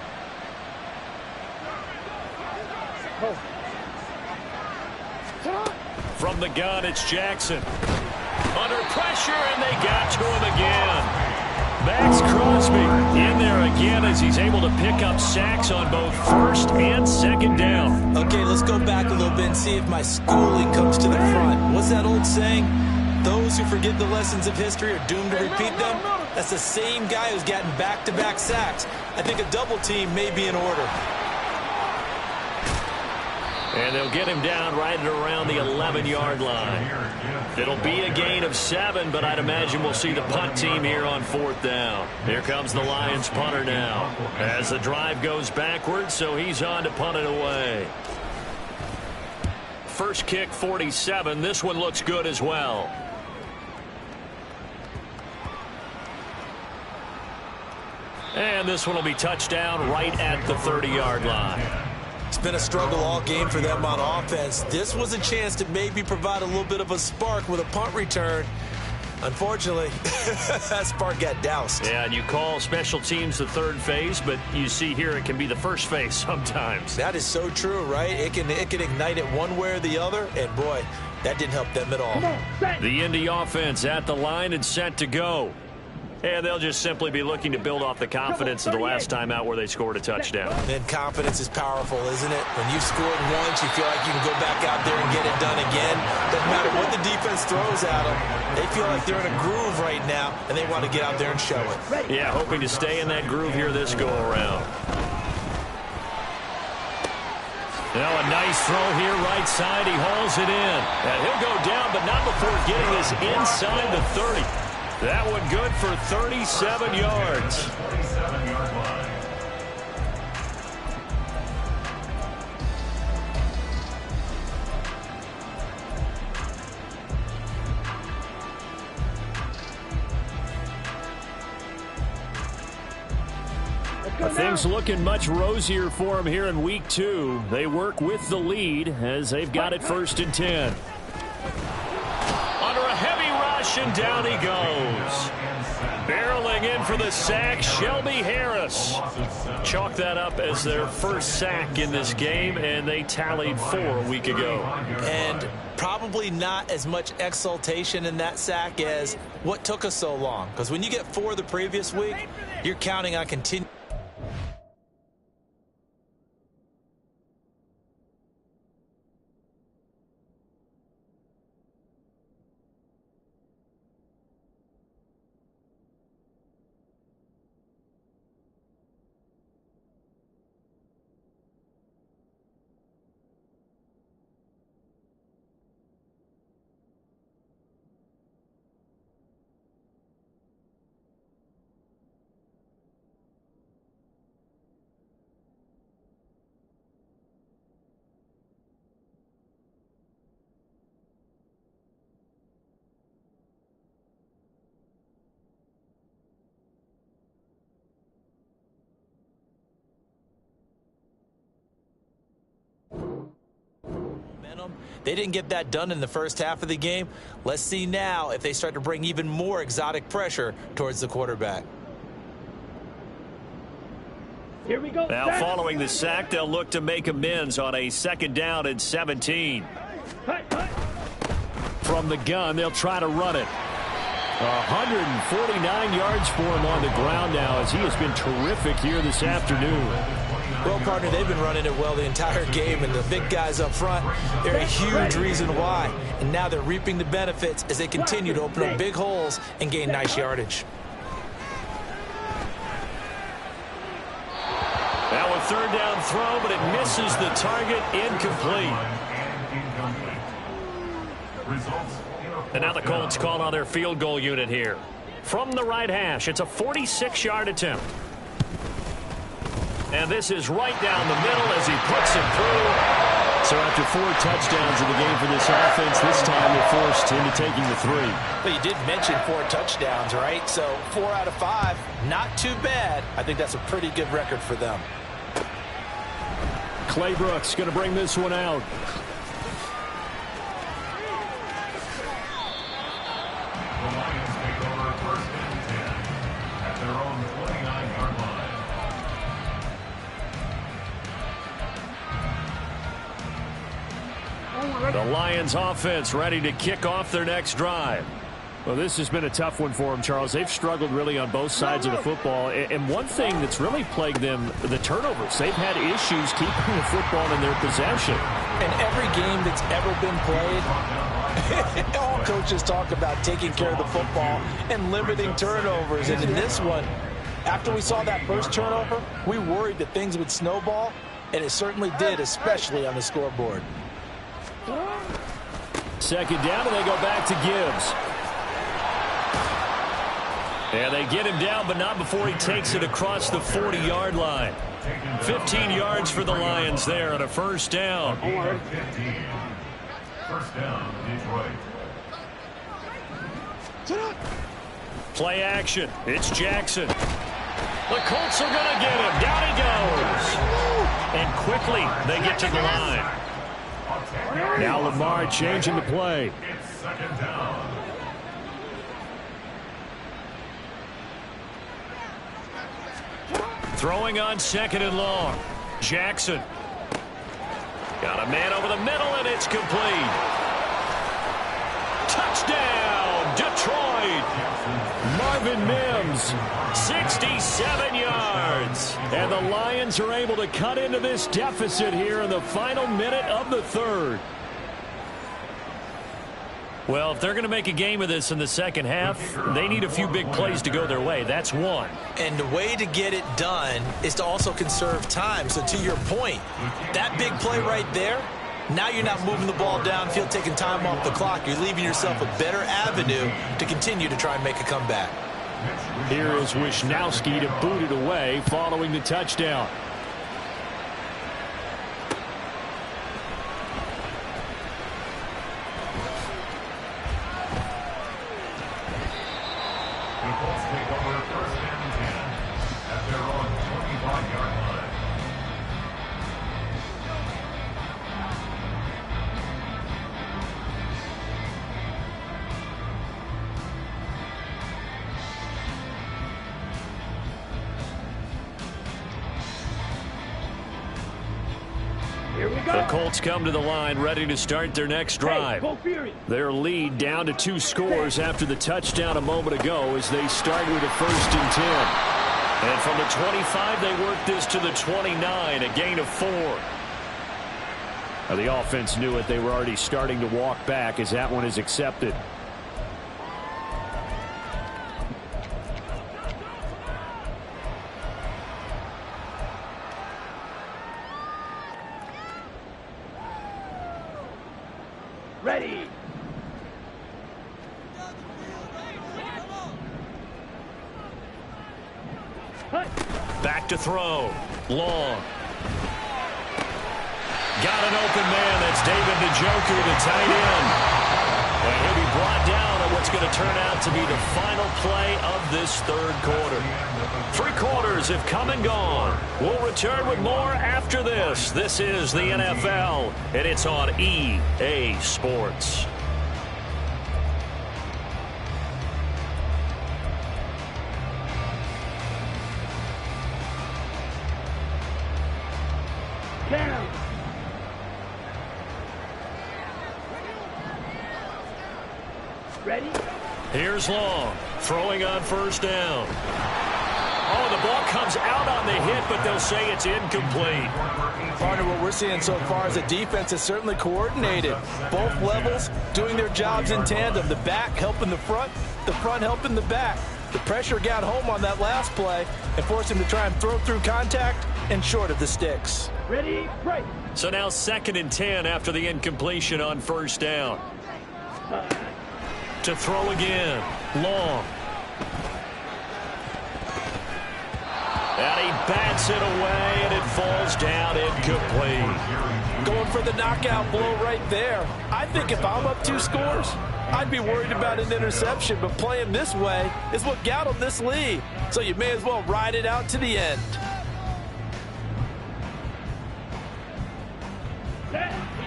From the gun, it's Jackson. Under pressure, and they got to him again. Max Crosby in there again as he's able to pick up sacks on both first and second down. Okay, let's go back a little bit and see if my schooling comes to the front. What's that old saying? Those who forget the lessons of history are doomed to repeat them. That's the same guy who's gotten back-to-back sacks. I think a double team may be in order. And they'll get him down right at around the 11-yard line. It'll be a gain of 7, but I'd imagine we'll see the punt team here on 4th down. Here comes the Lions punter now as the drive goes backwards, so he's on to punt it away. First kick, 47. This one looks good as well. And this one will be touchdown right at the 30-yard line. It's been a struggle all game for them on offense. This was a chance to maybe provide a little bit of a spark with a punt return. Unfortunately, that spark got doused. Yeah, and you call special teams the third phase, but you see here it can be the first phase sometimes. That is so true, right? It can ignite it one way or the other, and boy, that didn't help them at all. The Indy offense at the line and set to go. And they'll just simply be looking to build off the confidence of the last time out where they scored a touchdown. And confidence is powerful, isn't it? When you've scored once, you feel like you can go back out there and get it done again. Doesn't matter what the defense throws at them. They feel like they're in a groove right now, and they want to get out there and show it. Yeah, hoping to stay in that groove here this go-around. Now a nice throw here, right side. He hauls it in. And he'll go down, but not before getting this inside the 30. That one good for 37 yards. 37-yard line. Things looking much rosier for him here in week 2. They work with the lead as they've got it 1st and 10. Under a heavy rush, and down he goes. Barreling in for the sack, Shelby Harris. Chalk that up as their first sack in this game, and they tallied 4 a week ago. And probably not as much exultation in that sack as what took us so long. Because when you get 4 the previous week, you're counting on continuing. They didn't get that done in the first half of the game. Let's see now if they start to bring even more exotic pressure towards the quarterback. Here we go. Now following the sack, they'll look to make amends on a 2nd down and 17. From the gun, they'll try to run it. 149 yards for him on the ground now as he has been terrific here this afternoon. Well, partner, they've been running it well the entire game, and the big guys up front, they're a huge reason why. And now they're reaping the benefits as they continue to open up big holes and gain nice yardage. Now a 3rd down throw, but it misses the target, incomplete. And now the Colts call on their field goal unit here. From the right hash, it's a 46-yard attempt. And this is right down the middle as he puts it through. So after 4 touchdowns in the game for this offense, this time they're forced into taking the 3. But you did mention 4 touchdowns, right? So 4 out of 5, not too bad. I think that's a pretty good record for them. Clay Brooks going to bring this one out. The Lions take over 1st and 10 at their own The Lions offense ready to kick off their next drive. Well, this has been a tough one for them, Charles. They've struggled really on both sides of the football. And one thing that's really plagued them, the turnovers. They've had issues keeping the football in their possession. In every game that's ever been played, all coaches talk about taking care of the football and limiting turnovers. And in this one, after we saw that first turnover, we worried that things would snowball, and it certainly did, especially on the scoreboard. Second down, and they go back to Gibbs. And they get him down, but not before he takes it across the 40-yard line. 15 yards for the Lions there on a first down. First down, Detroit. Play action. It's Jackson. The Colts are going to get him. Down he goes. And quickly they get to the line. Now Lamar changing the play. It's second down. Throwing on second and long. Jackson. Got a man over the middle, and it's complete. Touchdown, Detroit. Marvin Mims, 67 yards. And the Lions are able to cut into this deficit here in the final minute of the third. Well, if they're going to make a game of this in the second half, they need a few big plays to go their way. That's one. And the way to get it done is to also conserve time. So to your point, that big play right there, now you're not moving the ball downfield, taking time off the clock. You're leaving yourself a better avenue to continue to try and make a comeback. Here is Wisnowski to boot it away following the touchdown. Take over first and 10 at their own 25-yard line. Here we go. The Colts come to the line ready to start their next drive. Hey, go Fury. Their lead down to 2 scores after the touchdown a moment ago as they start with a first and 10. And from the 25, they work this to the 29, a gain of 4. Now, the offense knew it. They were already starting to walk back as that one is accepted. Ready. Back to throw. Long. Got an open man. That's David Njoku, the tight end. And he'll be brought down at what's going to turn out to be the final play of this third quarter. 3 quarters have come and gone. We'll return with more after this. This is the NFL, and it's on EA Sports. Down. Ready? Here's Long, throwing on first down. Oh, the ball comes out on the hit, but they'll say it's incomplete. Partner, what we're seeing so far is the defense is certainly coordinated. Both levels doing their jobs in tandem. The back helping the front helping the back. The pressure got home on that last play and forced him to try and throw through contact and short of the sticks. Ready? Break. So now 2nd and 10 after the incompletion on first down. To throw again. Long. And he bats it away, and it falls down incomplete. Going for the knockout blow right there. I think if I'm up 2 scores, I'd be worried about an interception, but playing this way is what got them this lead. So you may as well ride it out to the end.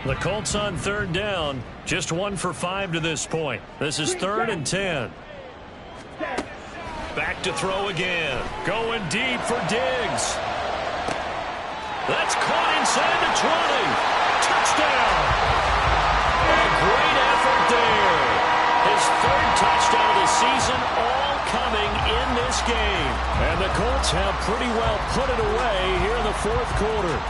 The Colts on 3rd down, just 1 for 5 to this point. This is 3rd and 10. Back to throw again. Going deep for Diggs. That's caught inside the 20. Touchdown. touchdown of the season, all coming in this game. And the Colts have pretty well put it away here in the fourth quarter.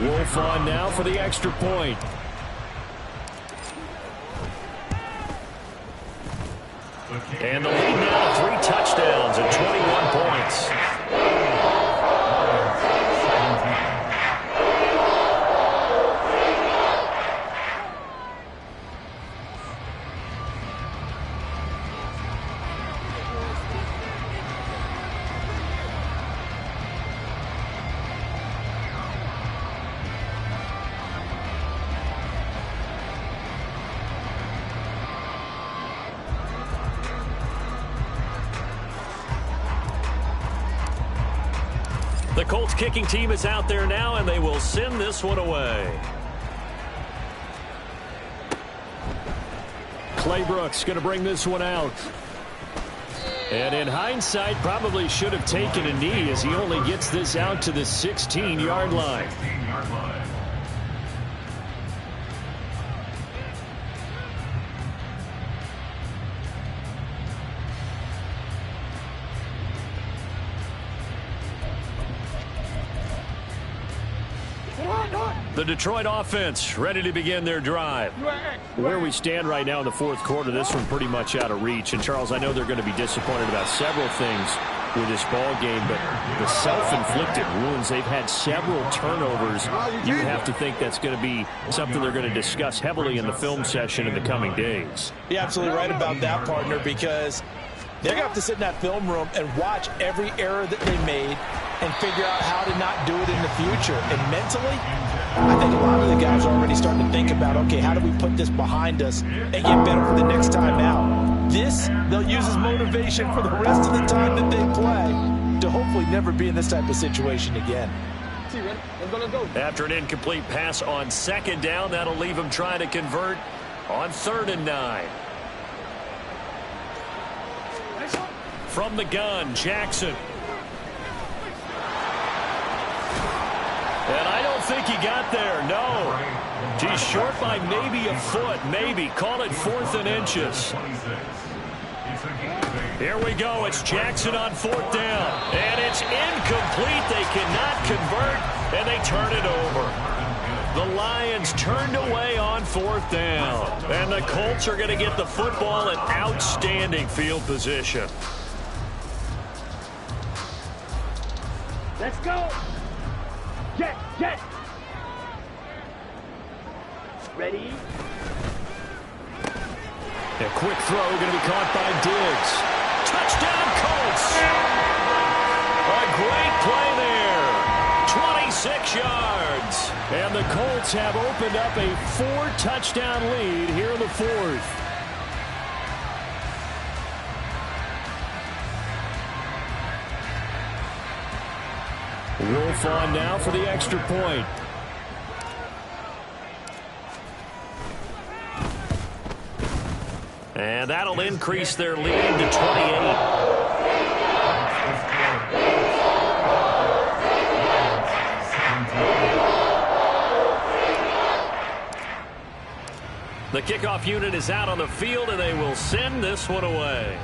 Wolf on now for the extra point. And the lead now to 3 touchdowns and 21 points. The Colts kicking team is out there now, and they will send this one away. Clay Brooks going to bring this one out. And in hindsight, probably should have taken a knee as he only gets this out to the 16-yard line. The Detroit offense ready to begin their drive. Where we stand right now in the fourth quarter, this one pretty much out of reach. And, Charles, I know they're going to be disappointed about several things with this ball game, but the self-inflicted wounds, they've had several turnovers. You have to think that's going to be something they're going to discuss heavily in the film session in the coming days. You're absolutely right about that, partner, because they're going to have to sit in that film room and watch every error that they made and figure out how to not do it in the future. And mentally, I think a lot of the guys are already starting to think about, okay, how do we put this behind us and get better for the next time out? This, they'll use as motivation for the rest of the time that they play to hopefully never be in this type of situation again. After an incomplete pass on second down, that'll leave them trying to convert on 3rd and 9. From the gun, Jackson. And I don't think he got there, no. He's short by maybe a foot, maybe. Call it 4th and inches. Here we go. It's Jackson on 4th down. And it's incomplete. They cannot convert, and they turn it over. The Lions turned away on 4th down. And the Colts are going to get the football in outstanding field position. Let's go. Jet. Ready? A quick throw going to be caught by Diggs. Touchdown, Colts! A great play there. 26 yards. And the Colts have opened up a 4-touchdown lead here in the fourth. Wolf on now for the extra point. And that'll increase their lead to 28. The kickoff unit is out on the field, and they will send this one away.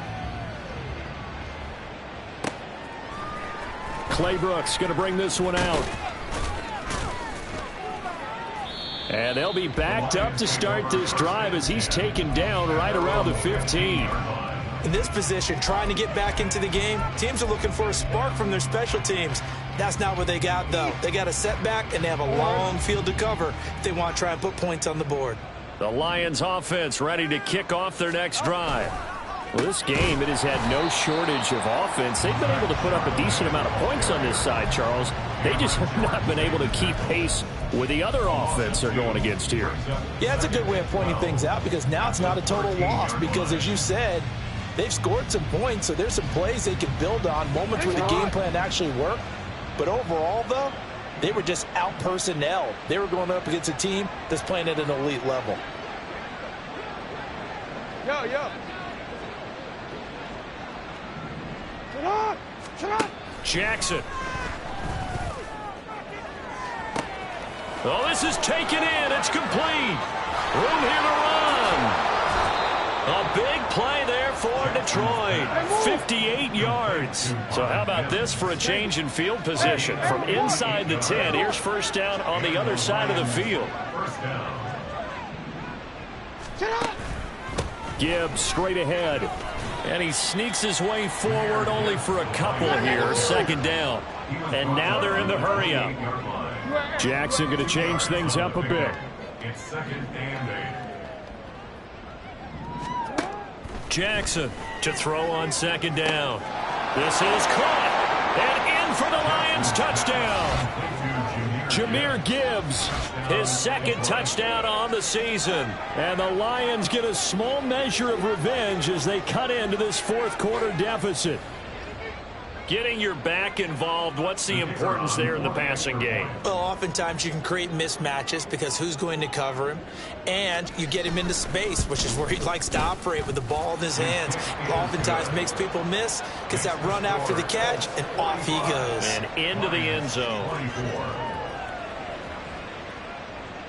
Clay Brooks going to bring this one out. And they'll be backed up to start this drive as he's taken down right around the 15. In this position, trying to get back into the game, teams are looking for a spark from their special teams. That's not what they got, though. They got a setback, and they have a long field to cover if they want to try and put points on the board. The Lions offense ready to kick off their next drive. Well, this game, it has had no shortage of offense. They've been able to put up a decent amount of points on this side, Charles. They just have not been able to keep pace with the other offense they're going against here. Yeah, it's a good way of pointing things out because now it's not a total loss because, as you said, they've scored some points, so there's some plays they can build on, moments where the game plan actually worked. But overall, though, they were just out-personnel. They were going up against a team that's playing at an elite level. Yo. Jackson. Oh, this is taken in. It's complete. Room here to run. A big play there for Detroit. 58 yards. So how about this for a change in field position? From inside the 10, here's first down on the other side of the field. Gibbs straight ahead. And he sneaks his way forward only for a couple here. Second down. And now they're in the hurry-up. Jackson going to change things up a bit. It's second and 8. Jackson to throw on second down. This is caught. And in for the Lions touchdown. Jahmyr Gibbs, His second touchdown on the season. and the Lions get a small measure of revenge as they cut into this fourth quarter deficit. Getting your back involved, what's the importance there in the passing game? Well, oftentimes you can create mismatches because who's going to cover him, and you get him into space, which is where he likes to operate with the ball in his hands. Oftentimes makes people miss, gets that run after the catch, and off he goes. And into the end zone.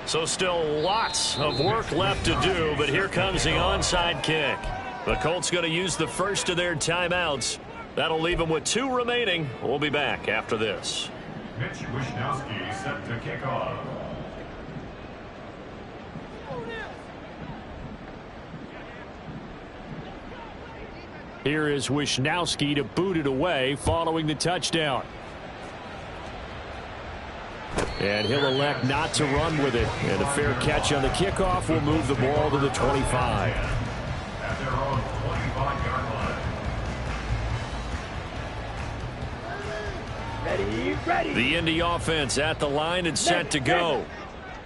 So still lots of work left to do, but here comes the onside kick. The Colts going to use the first of their timeouts. That'll leave them with 2 remaining. We'll be back after this. Mitch Wishnowsky set to kick off. Here is Wishnowsky to boot it away following the touchdown. And he'll elect not to run with it. And a fair catch on the kickoff will move the ball to the 25. At their own 25-yard line. Ready. The Indy offense at the line and set to go.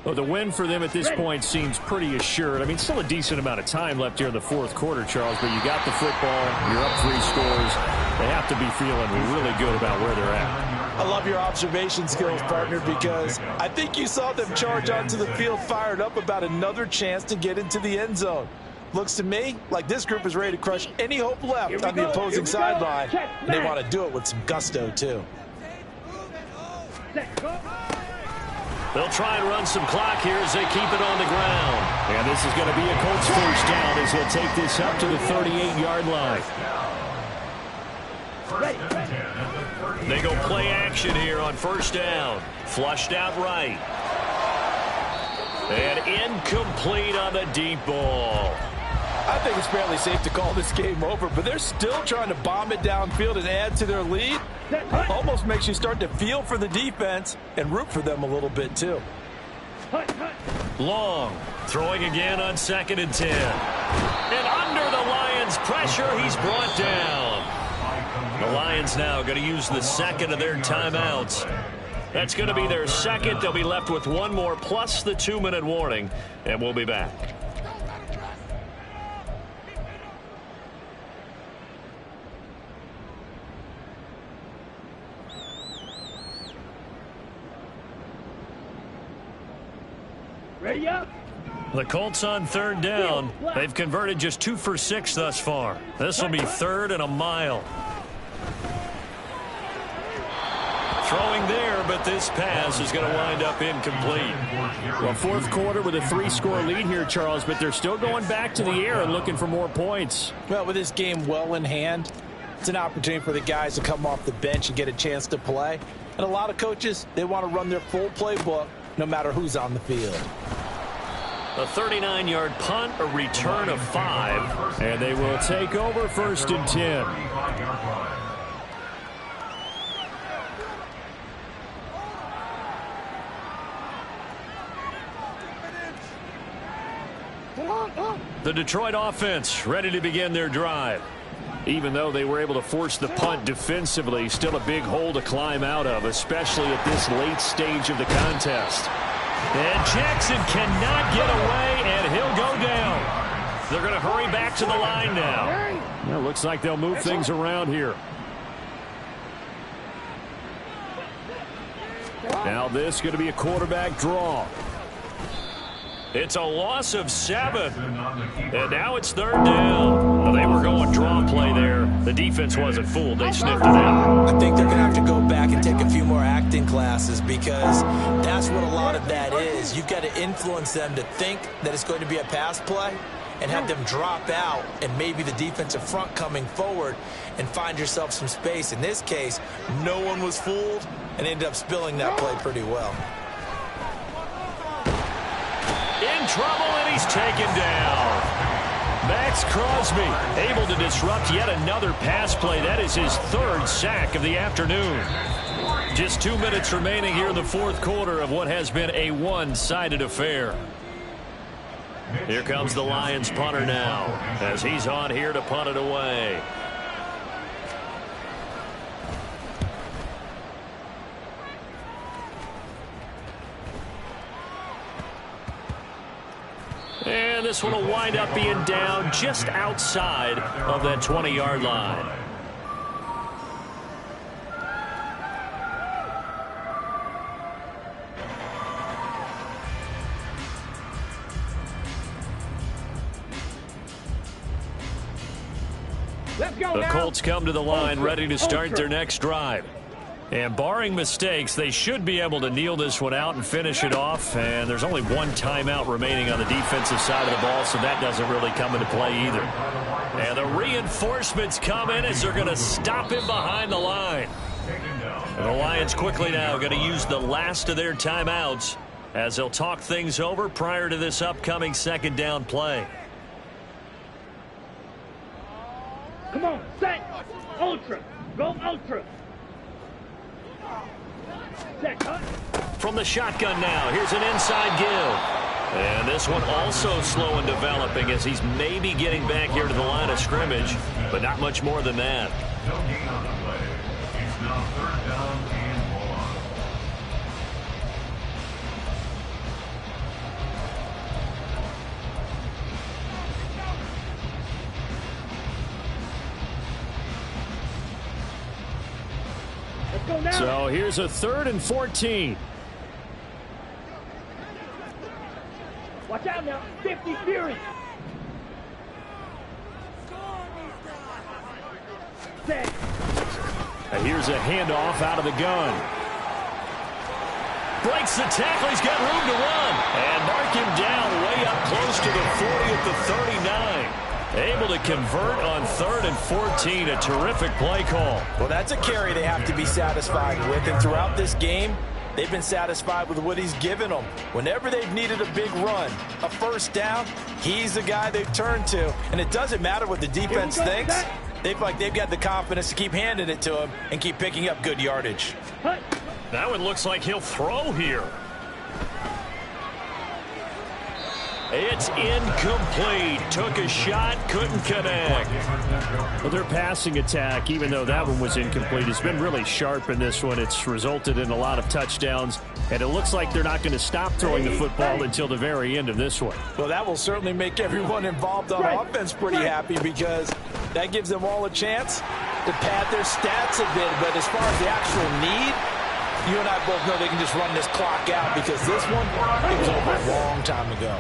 Well, the win for them at this point seems pretty assured. I mean, still a decent amount of time left here in the fourth quarter, Charles, but you got the football, you're up 3 scores. They have to be feeling really good about where they're at. I love your observation skills, partner, because I think you saw them charge onto the field fired up about another chance to get into the end zone. Looks to me like this group is ready to crush any hope left on the opposing sideline, and they want to do it with some gusto, too. They'll try and run some clock here as they keep it on the ground. And this is going to be a Colts first down as he'll take this up to the 38-yard line. They go play action here on first down. Flushed out right. And incomplete on the deep ball. I think it's fairly safe to call this game over, but they're still trying to bomb it downfield and add to their lead. Almost makes you start to feel for the defense and root for them a little bit, too. Long. Throwing again on second and 10. And under the Lions' pressure, he's brought down. The Lions now going to use the second of their timeouts. That's going to be their second. They'll be left with 1 more plus the 2-minute warning, and we'll be back. Ready up. The Colts on third down. They've converted just 2 for 6 thus far. This will be 3rd and a mile. Throwing there, but this pass is going to wind up incomplete. Well, fourth quarter with a 3-score lead here, Charles, but they're still going back to the air and looking for more points. Well, with this game well in hand, it's an opportunity for the guys to come off the bench and get a chance to play. And a lot of coaches, they want to run their full playbook no matter who's on the field. A 39-yard punt, a return of 5. And they will take over 1st and 10. The Detroit offense ready to begin their drive. Even though they were able to force the punt defensively, still a big hole to climb out of, especially at this late stage of the contest. And Jackson cannot get away, and he'll go down. They're going to hurry back to the line now. Well, looks like they'll move things around here. Now this is going to be a quarterback draw. It's a loss of 7. And now it's 3rd down. Well, they were going draw play there. The defense wasn't fooled. They sniffed it out. I think they're going to have to go back and take a few more acting classes because that's what a lot of that is. You've got to influence them to think that it's going to be a pass play and have them drop out and maybe the defensive front coming forward and find yourself some space. In this case, no one was fooled and ended up spilling that play pretty well. In trouble, and he's taken down. Max Crosby able to disrupt yet another pass play. That is his third sack of the afternoon. Just 2 minutes remaining here in the fourth quarter of what has been a one-sided affair. Here comes the Lions punter now as he's on here to punt it away. And this one will wind up being down just outside of that 20-yard line. The Colts come to the line ready to start their next drive. And barring mistakes, they should be able to kneel this one out and finish it off. And there's only one timeout remaining on the defensive side of the ball, so that doesn't really come into play either. And the reinforcements come in as they're going to stop him behind the line. And the Lions quickly now going to use the last of their timeouts as they'll talk things over prior to this upcoming second down play. Come on, set. Ultra. Go ultra. Set, cut. From the shotgun now, here's an inside give. And this one also slow in developing as he's maybe getting back here to the line of scrimmage, but not much more than that. No gain on the play. It's now third down and 1. Let's go now. So here's a 3rd and 14. Watch out now. 50 Fury. Set. And here's a handoff out of the gun. Breaks the tackle. He's got room to run. And mark him down way up close to the 40 at the 39. Able to convert on 3rd and 14. A terrific play call. Well, that's a carry they have to be satisfied with. And throughout this game, they've been satisfied with what he's given them. Whenever they've needed a big run, a first down, he's the guy they've turned to. And it doesn't matter what the defense thinks. They've got the confidence to keep handing it to him and keep picking up good yardage. That one looks like he'll throw here. It's incomplete. Took a shot, couldn't connect. Well, their passing attack, even though that one was incomplete, has been really sharp in this one. It's resulted in a lot of touchdowns, and it looks like they're not going to stop throwing the football until the very end of this one. Well, that will certainly make everyone involved on offense pretty happy because that gives them all a chance to pad their stats a bit. But as far as the actual need, you and I both know they can just run this clock out because this one, it was over a long time ago.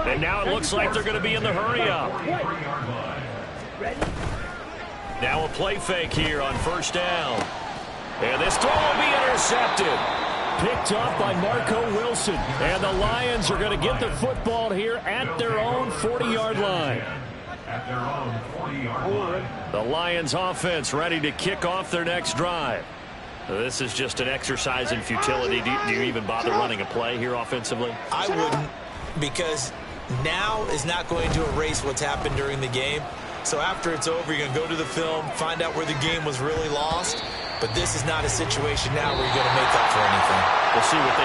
And now it looks like they're going to be in the hurry-up. Now a play fake here on first down. And this throw will be intercepted. Picked up by Marco Wilson. And the Lions are going to get the football here at their own 40-yard line. At their own 40-yard line. The Lions offense ready to kick off their next drive. This is just an exercise in futility. Do you even bother running a play here offensively? I wouldn't, because now is not going to erase what's happened during the game. So after it's over, you're going to go to the film, find out where the game was really lost. But this is not a situation now where you're going to make up for anything. We'll see what they